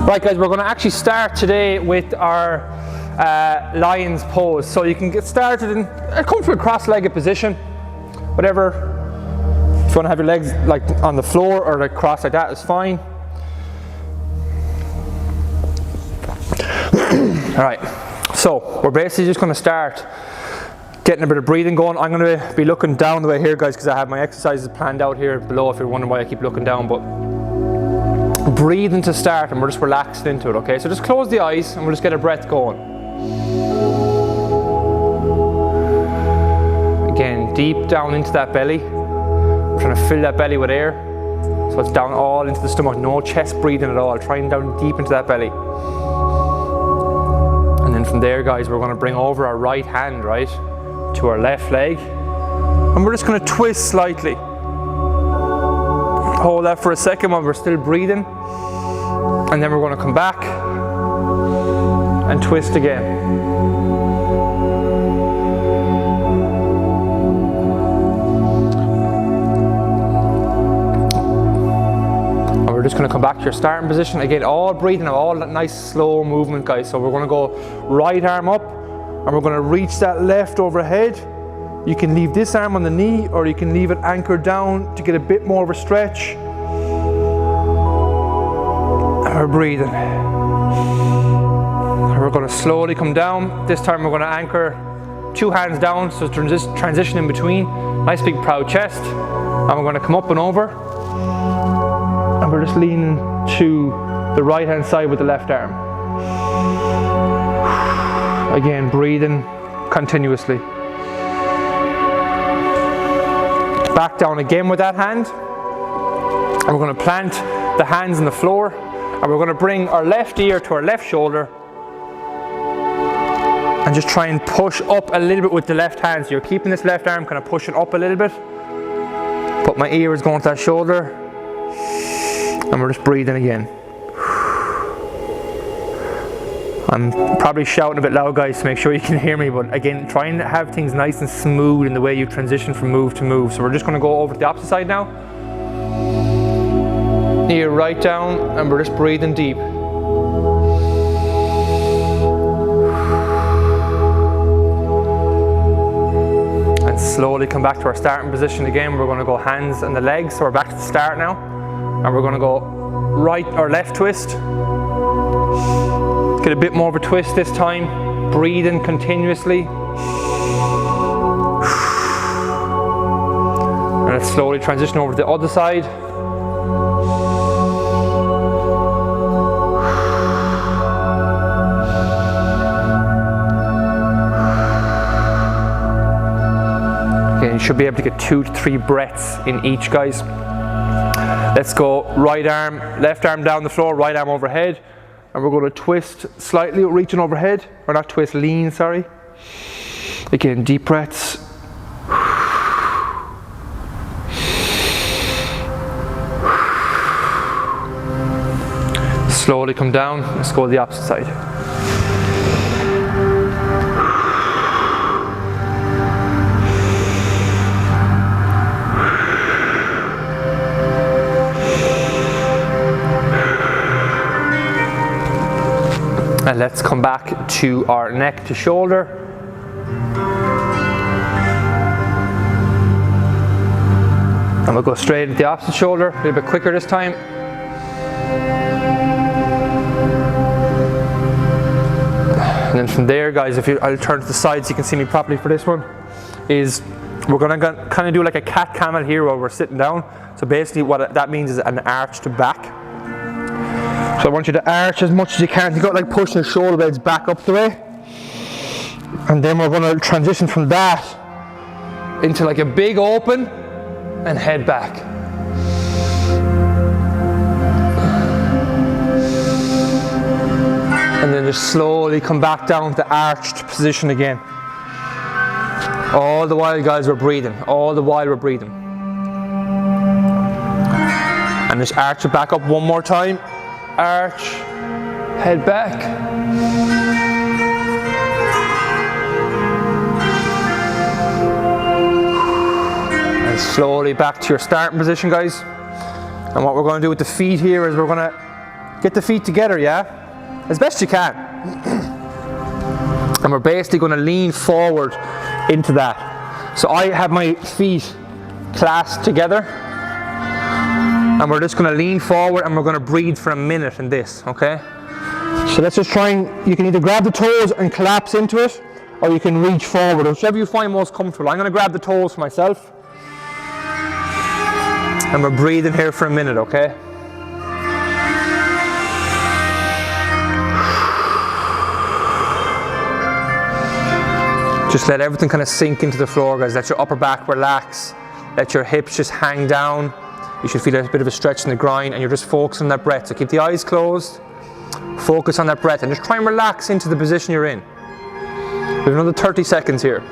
Right guys, we're going to actually start today with our lion's pose. So you can get started in a comfortable cross-legged position, whatever. If you want to have your legs like on the floor or like cross like that, is fine. Alright, so we're basically just going to start getting a bit of breathing going. I'm going to be looking down the way here guys, because I have my exercises planned out here below if you're wondering why I keep looking down. But breathing to start, and we're just relaxed into it, okay? So just close the eyes and we'll just get a breath going. Again, deep down into that belly. We're trying to fill that belly with air. So it's down all into the stomach, no chest breathing at all, trying down deep into that belly. And then from there guys, we're going to bring over our right hand, right, to our left leg. And we're just going to twist slightly. Hold that for a second while we're still breathing. And then we're going to come back and twist again. And we're just going to come back to your starting position. Again, all breathing, all that nice slow movement guys. So we're going to go right arm up and we're going to reach that left overhead. You can leave this arm on the knee or you can leave it anchored down to get a bit more of a stretch. We're breathing. And we're going to slowly come down. This time we're going to anchor two hands down, so transition in between. Nice big proud chest. And we're going to come up and over. And we're just leaning to the right hand side with the left arm. Again, breathing continuously. Back down again with that hand. And we're going to plant the hands on the floor. And we're going to bring our left ear to our left shoulder and just try and push up a little bit with the left hand. So you're keeping this left arm kind of pushing up a little bit. But my ear is going to that shoulder. And we're just breathing again. I'm probably shouting a bit loud guys to make sure you can hear me. But again, try and have things nice and smooth in the way you transition from move to move. So we're just going to go over to the opposite side now. Ear right down and we're just breathing deep. And slowly come back to our starting position again. We're going to go hands and the legs, so we're back to the start now. And we're going to go right or left twist. Get a bit more of a twist this time. Breathing continuously. And let's slowly transition over to the other side. You should be able to get 2 to 3 breaths in each guys. Let's go right arm, left arm down the floor, right arm overhead. And we're going to twist slightly, reaching overhead. Or not twist, lean, sorry. Again, deep breaths. Slowly come down, let's go to the opposite side. And let's come back to our neck to shoulder. And we'll go straight at the opposite shoulder, a little bit quicker this time. And then from there, guys, I'll turn to the side so you can see me properly for this one, is we're going to kind of do like a cat camel here while we're sitting down. So basically what that means is an arched back. So I want you to arch as much as you can. You got like pushing the shoulder blades back up the way. And then we're going to transition from that into like a big open and head back. And then just slowly come back down to the arched position again. All the while guys we're breathing. All the while we're breathing. And just arch it back up one more time. Arch, head back. And slowly back to your starting position guys. And what we're going to do with the feet here is we're going to Get the feet together, yeah? As best you can. And we're basically going to lean forward into that. So I have my feet clasped together. And we're just going to lean forward and we're going to breathe for a minute in this, okay? So let's just try and, you can either grab the toes and collapse into it, or you can reach forward, whichever you find most comfortable. I'm going to grab the toes for myself. And we're breathing here for a minute, okay? Just let everything kind of sink into the floor, guys. Let your upper back relax. Let your hips just hang down. You should feel a bit of a stretch in the groin, and you're just focusing on that breath. So keep the eyes closed. Focus on that breath and just try and relax into the position you're in. We have another 30 seconds here.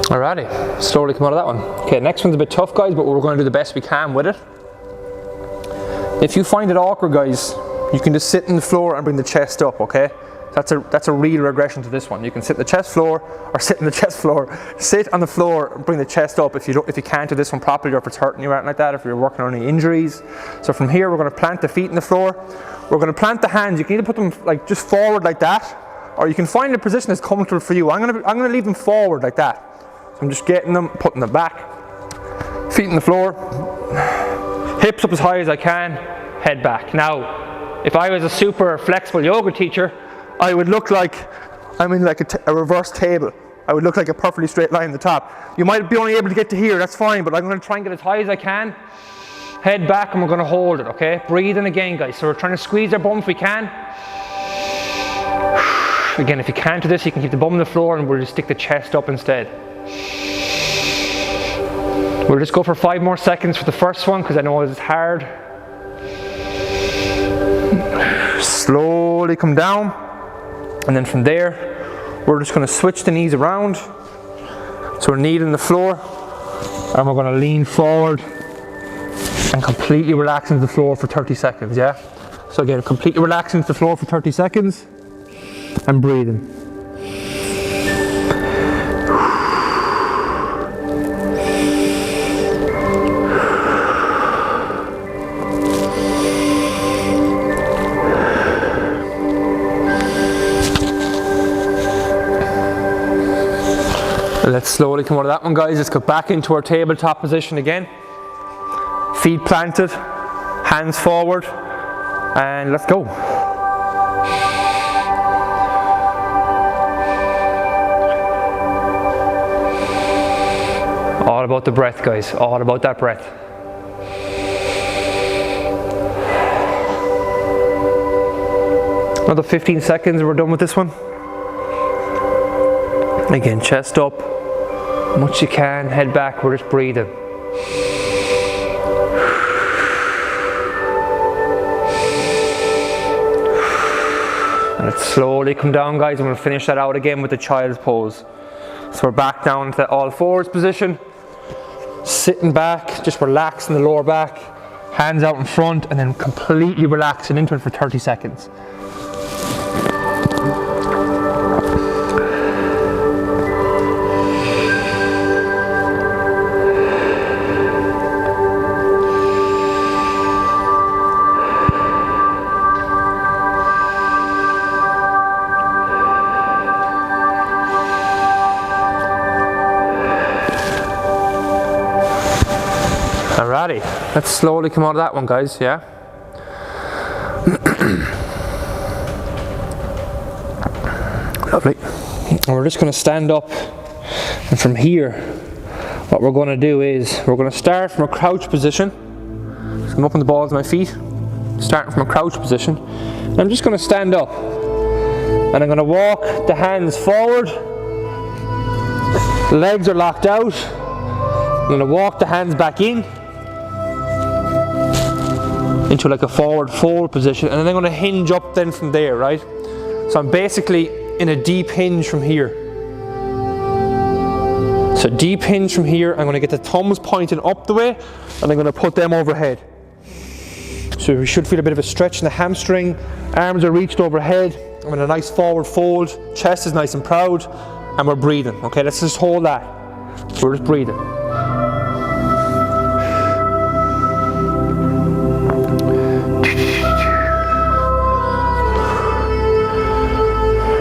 Alrighty, slowly come out of that one. Okay, next one's a bit tough, guys, but we're going to do the best we can with it. If you find it awkward, guys, you can just sit on the floor and bring the chest up, okay? That's a real regression to this one. You can sit on the chest floor, or sit on the chest floor, sit on the floor and bring the chest up if you can't do this one properly, or if it's hurting you or anything like that, if you're working on any injuries. So from here, we're going to plant the feet on the floor. We're going to plant the hands. You can either put them like just forward like that, or you can find a position that's comfortable for you. I'm going to leave them forward like that. I'm just getting them, putting them back, feet on the floor, hips up as high as I can, head back. Now, if I was a super flexible yoga teacher, I would look like I'm in like a reverse table. I would look like a perfectly straight line at the top. You might be only able to get to here, that's fine, but I'm going to try and get as high as I can, head back, and we're going to hold it, okay? Breathing again, guys. So we're trying to squeeze our bum if we can. Again, if you can't do this, you can keep the bum on the floor and we'll just stick the chest up instead. We'll just go for 5 more seconds for the first one because I know it's hard. Slowly come down, and then from there we're just going to switch the knees around. So we're kneeling the floor and we're going to lean forward and completely relax into the floor for 30 seconds, yeah? So again, completely relax into the floor for 30 seconds and breathing. Let's slowly come out of that one, guys. Let's go back into our tabletop position again. Feet planted, hands forward, and let's go. All about the breath, guys. All about that breath. Another 15 seconds, we're done with this one. Again, chest up, much you can, head back, we're just breathing. And let's slowly come down, guys, and we'll finish that out again with the child's pose. So we're back down to the all fours position, sitting back, just relaxing the lower back, hands out in front, and then completely relaxing into it for 30 seconds. Alrighty, let's slowly come out of that one, guys, yeah? Lovely. And we're just going to stand up, and from here, what we're going to do is, we're going to start from a crouch position. So I'm up on the balls of my feet, starting from a crouch position. And I'm just going to stand up, and I'm going to walk the hands forward, the legs are locked out. I'm going to walk the hands back in, into like a forward fold position, and then I'm going to hinge up then from there, right? So I'm basically in a deep hinge from here. So deep hinge from here, I'm going to get the thumbs pointing up the way, and I'm going to put them overhead. So we should feel a bit of a stretch in the hamstring, arms are reached overhead, I'm in a nice forward fold, chest is nice and proud, and we're breathing. Okay, let's just hold that. We're just breathing.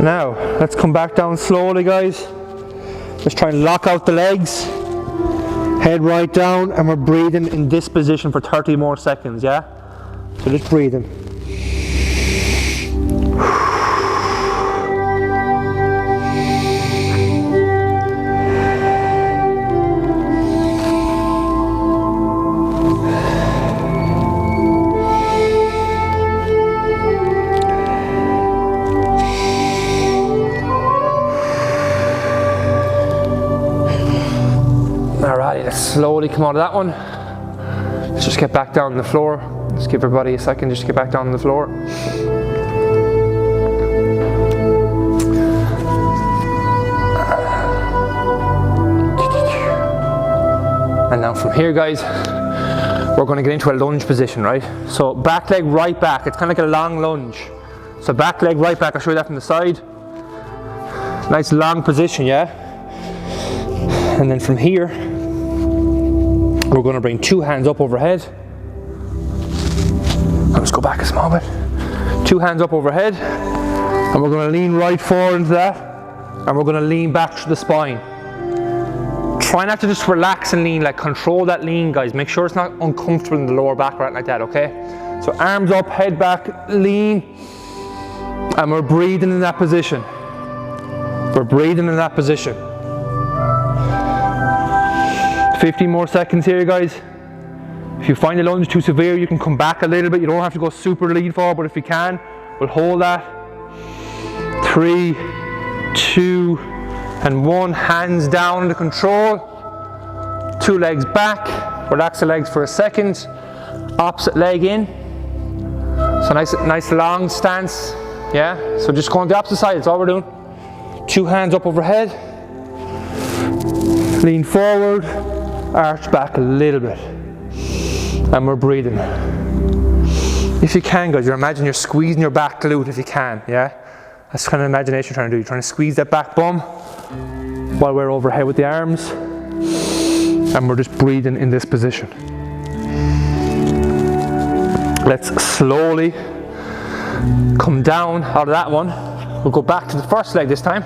Now, let's come back down slowly, guys. Let's try and lock out the legs. Head right down, and we're breathing in this position for 30 more seconds, yeah? So just breathing. Alrighty, let's slowly come out of that one. Let's just get back down on the floor. Just give everybody a second just to get back down on the floor. And now from here, guys, we're going to get into a lunge position, right? So back leg right back, it's kind of like a long lunge. So back leg right back, I'll show you that from the side. Nice long position, yeah? And then from here, we're going to bring two hands up overhead. Let's go back a small bit. Two hands up overhead, and we're going to lean right forward into that, and we're going to lean back to the spine. Try not to just relax and lean, like control that lean, guys. Make sure it's not uncomfortable in the lower back or anything like that, okay? So arms up, head back, lean, and we're breathing in that position. We're breathing in that position. 15 more seconds here, guys. If you find the lunge too severe, you can come back a little bit. You don't have to go super lean forward, but if you can, we'll hold that. 3, 2, and 1. Hands down under control. 2 legs back. Relax the legs for a second. Opposite leg in. So nice long stance. Yeah. So just go on the opposite side. That's all we're doing. 2 hands up overhead. Lean forward. Arch back a little bit. And we're breathing. If you can, guys, imagine you're squeezing your back glute if you can, yeah? That's kind of imagination you're trying to do. You're trying to squeeze that back bum while we're overhead with the arms. And we're just breathing in this position. Let's slowly come down out of that one. We'll go back to the first leg this time.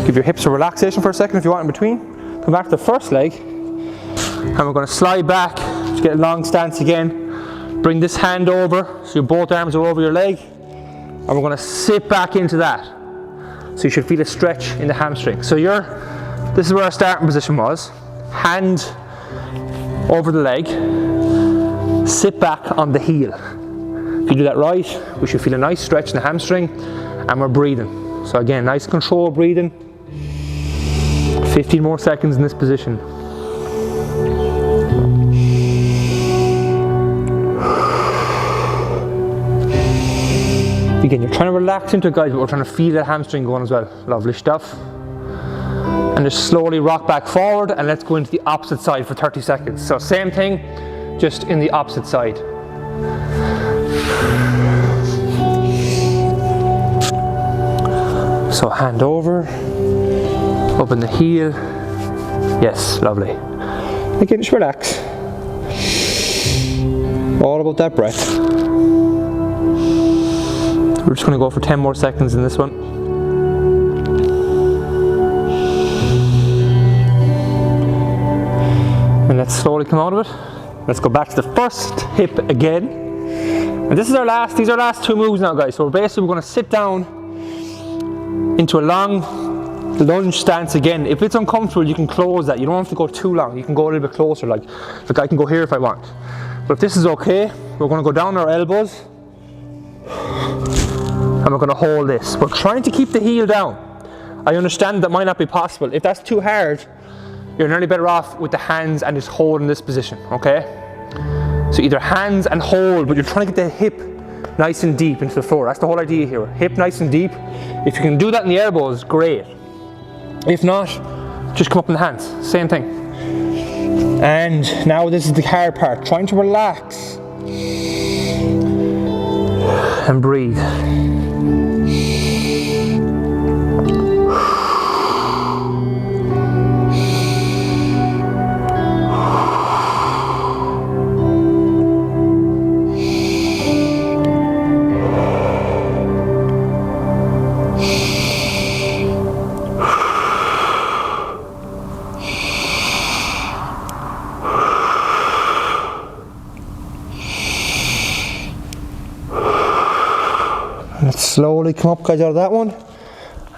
Give your hips a relaxation for a second if you want in between. Come back to the first leg. And we're going to slide back, just get a long stance again. Bring this hand over, so both arms are over your leg. And we're going to sit back into that. So you should feel a stretch in the hamstring. So this is where our starting position was. Hand over the leg, sit back on the heel. If you do that right, we should feel a nice stretch in the hamstring, and we're breathing. So again, nice control breathing. 15 more seconds in this position. Again, you're trying to relax into it, guys, but we're trying to feel that hamstring going as well. Lovely stuff. And just slowly rock back forward, and let's go into the opposite side for 30 seconds. So same thing, just in the opposite side. So hand over, up in the heel. Yes, lovely. Again, just relax. All about that breath. We're just going to go for 10 more seconds in this one. And let's slowly come out of it. Let's go back to the first hip again. And these are our last 2 moves now, guys. So we're basically going to sit down into a long lunge stance again. If it's uncomfortable, you can close that. You don't have to go too long. You can go a little bit closer. Like I can go here if I want. But if this is okay, we're going to go down our elbows. And we're going to hold this. We're trying to keep the heel down. I understand that might not be possible. If that's too hard, you're nearly better off with the hands and just hold in this position, okay? So either hands and hold, but you're trying to get the hip nice and deep into the floor. That's the whole idea here. Hip nice and deep. If you can do that in the elbows, great. If not, just come up in the hands. Same thing. And now this is the hard part. Trying to relax and breathe. Let's slowly come up, guys, out of that one.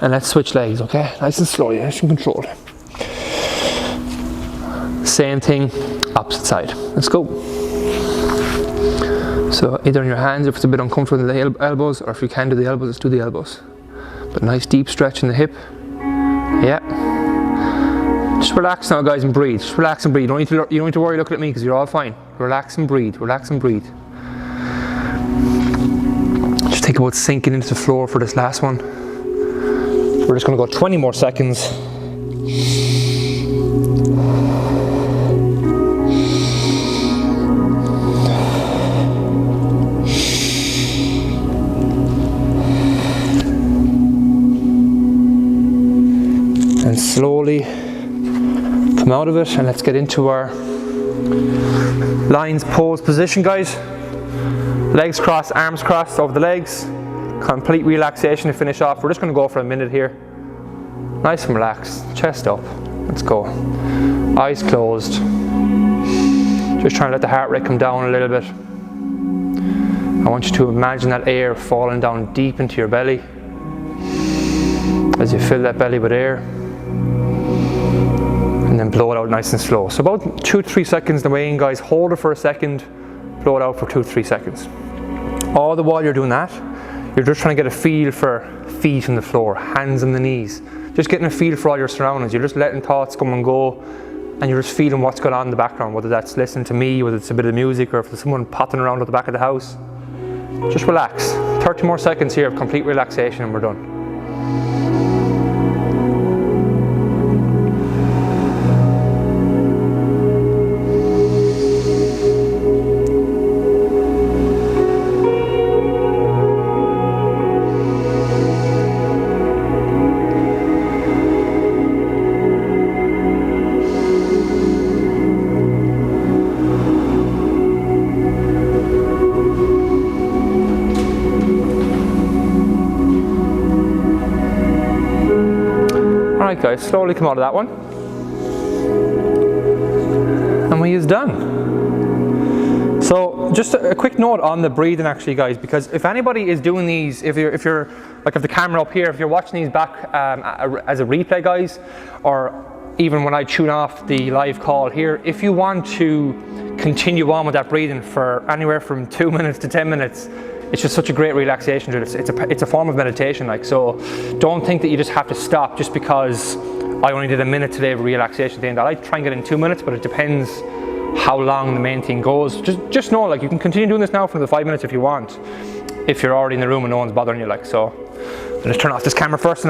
And let's switch legs, okay? Nice and slow, yeah, you can control it. Same thing, opposite side. Let's go. So either on your hands if it's a bit uncomfortable in the elbows, or if you can do the elbows, let's do the elbows. But nice deep stretch in the hip. Yeah. Just relax now, guys, and breathe. Just relax and breathe. You don't need to worry looking at me because you're all fine. Relax and breathe, relax and breathe. Just think about sinking into the floor for this last one. We're just going to go 20 more seconds. And slowly come out of it, and let's get into our lines pose position, guys. Legs crossed, arms crossed over the legs. Complete relaxation to finish off. We're just going to go for a minute here. Nice and relaxed. Chest up. Let's go. Eyes closed. Just trying to let the heart rate come down a little bit. I want you to imagine that air falling down deep into your belly as you fill that belly with air. And then blow it out nice and slow. So about 2-3 seconds the way in, guys. Hold it for a second. Blow it out for 2-3 seconds. All the while you're doing that, you're just trying to get a feel for feet on the floor, hands on the knees. Just getting a feel for all your surroundings. You're just letting thoughts come and go, and you're just feeling what's going on in the background, whether that's listening to me, whether it's a bit of music, or if there's someone potting around at the back of the house. Just relax. 30 more seconds here of complete relaxation and we're done. Alright guys, slowly come out of that one. And we is done. So just a quick note on the breathing actually, guys, because if anybody is doing these, if you're like, if the camera up here, if you're watching these back as a replay, guys, or even when I tune off the live call here, if you want to continue on with that breathing for anywhere from 2 minutes to 10 minutes, it's just such a great relaxation drill. It's a form of meditation, like, so don't think that you just have to stop just because I only did a minute today of relaxation at the end. I like to try and get in 2 minutes, but it depends how long the main thing goes. Just know, like, you can continue doing this now for another 5 minutes if you want, if you're already in the room and no one's bothering you, like. So I'll just turn off this camera first and then